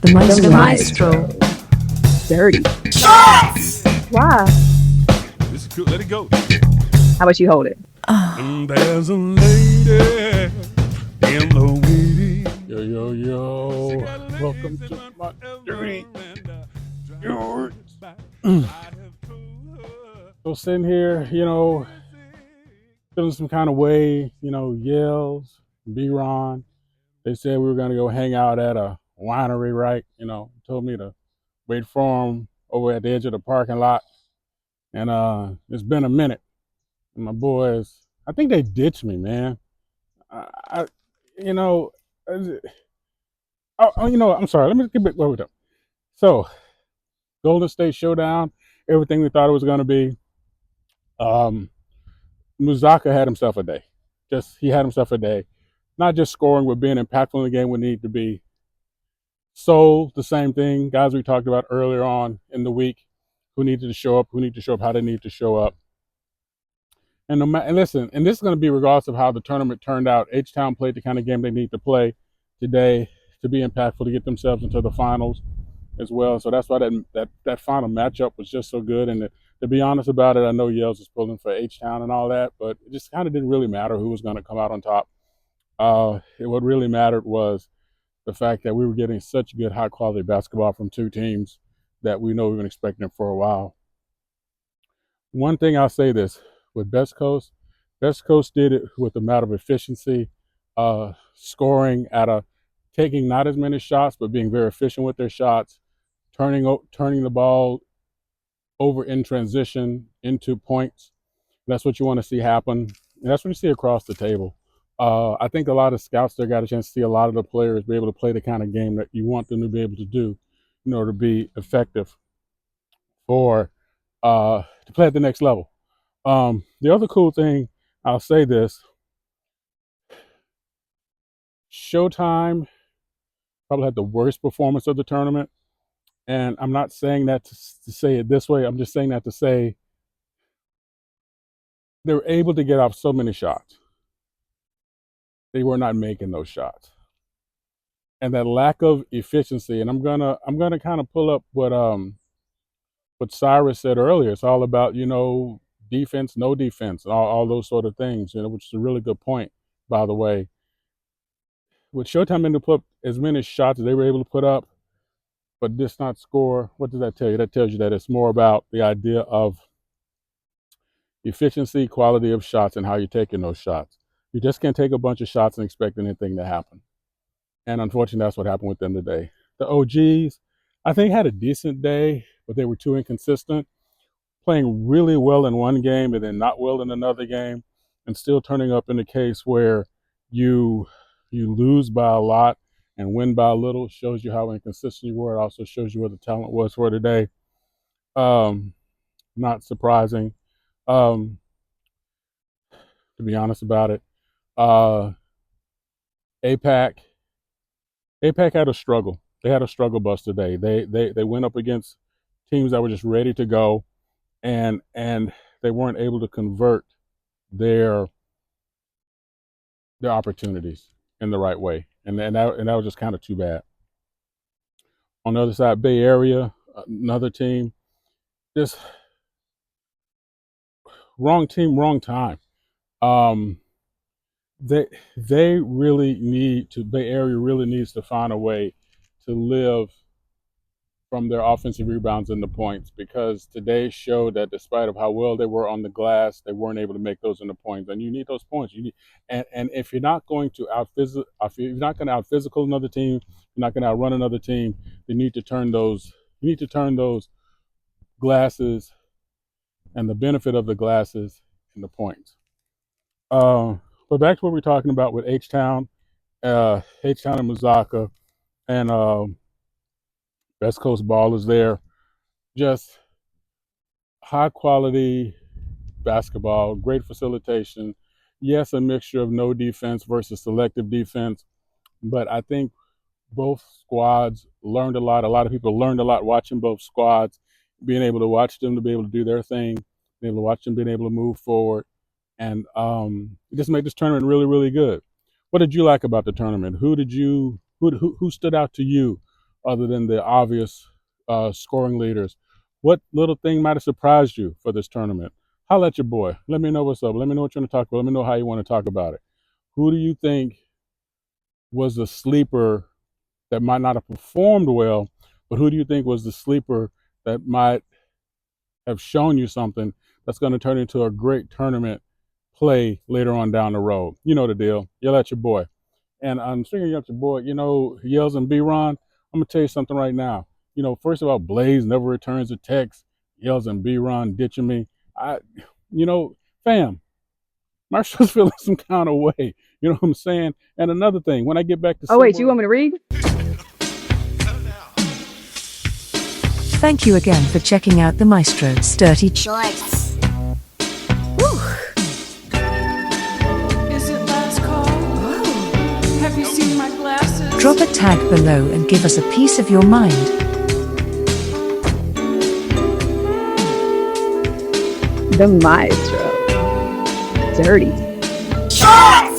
The Maestro. Dirty. Shots! Why? This is cool. Let it go. How about you hold it? There's a lady in the waiting. Yo, yo, yo. Welcome to my Durty. So sitting here, feeling some kind of way, yells, B-Ron. They said we were going to go hang out at a winery, right? Told me to wait for them over at the edge of the parking lot. And it's been a minute. And my boys, I think they ditched me, man. I'm sorry. Let me get back over them. So, Golden State Showdown, everything we thought it was going to be. Muzaka had himself a day. He had himself a day. Not just scoring, but being impactful in the game when need to be. So, the same thing, guys we talked about earlier on in the week, who needed to show up, how they need to show up. And listen, and this is going to be regardless of how the tournament turned out. H-Town played the kind of game they need to play today to be impactful, to get themselves into the finals as well. So that's why that final matchup was just so good. And to be honest about it, I know Yales is pulling for H-Town and all that, but it just kind of didn't really matter who was going to come out on top. What really mattered was the fact that we were getting such good, high-quality basketball from two teams that we know we've been expecting for a while. One thing I'll say this, with Best Coast did it with a matter of efficiency, scoring taking not as many shots, but being very efficient with their shots, turning the ball over in transition into points. That's what you want to see happen. And that's what you see across the table. I think a lot of scouts there got a chance to see a lot of the players be able to play the kind of game that you want them to be able to do in order to be effective to play at the next level. The other cool thing, I'll say this, Showtime probably had the worst performance of the tournament. And I'm not saying that to say it this way. I'm just saying that to say they were able to get off so many shots. They were not making those shots. And that lack of efficiency, and I'm gonna kind of pull up what Cyrus said earlier. It's all about, defense, no defense, all those sort of things, which is a really good point, by the way. With Showtime able to put up as many shots as they were able to put up, but just not score, what does that tell you? That tells you that it's more about the idea of efficiency, quality of shots, and how you're taking those shots. You just can't take a bunch of shots and expect anything to happen. And unfortunately, that's what happened with them today. The OGs, I think, had a decent day, but they were too inconsistent, playing really well in one game and then not well in another game, and still turning up in a case where you lose by a lot and win by a little. Shows you how inconsistent you were. It also shows you where the talent was for today. Not surprising, to be honest about it. APAC had a struggle. They had a struggle bus today. They went up against teams that were just ready to go, and they weren't able to convert their opportunities in the right way, and that was just kind of too bad. On the other side, Bay Area, another team, just wrong team, wrong time. They really need to. Bay Area really needs to find a way to live from their offensive rebounds and the points, because today showed that despite of how well they were on the glass, they weren't able to make those into points. And you need those points. And if you're not going to out physical another team, you're not going to outrun another team. You need to turn those glasses and the benefit of the glasses into points. But back to what we're talking about with H-Town and Muzaka, and West Coast ball is there. Just high quality basketball, great facilitation. Yes, a mixture of no defense versus selective defense, but I think both squads learned a lot. A lot of people learned a lot watching both squads, being able to watch them to be able to do their thing, being able to watch them being able to move forward, and it just made this tournament really, really good. What did you like about the tournament? Who stood out to you other than the obvious scoring leaders. What little thing might have surprised you for this tournament? Holla at your boy. Let me know what's up. Let me know what you want to talk about. Let me know how you want to talk about it. Who do you think was the sleeper that might not have performed well, but who do you think was the sleeper that might have shown you something that's going to turn into a great tournament play later on down the road? You know the deal. Yell at your boy. And I'm speaking of your boy, yells and B-Ron. I'm going to tell you something right now. First of all, Blaze never returns a text. Yells and B-Ron ditching me. Fam, Maestro's feeling some kind of way. You know what I'm saying? And another thing, when I get back to Oh, wait, you want me to read? Thank you again for checking out the Maestro's Dirty Shorts. Is it last call? Have you seen my glasses? Drop a tag below and give us a piece of your mind. The Maestro. Dirty. Shorts!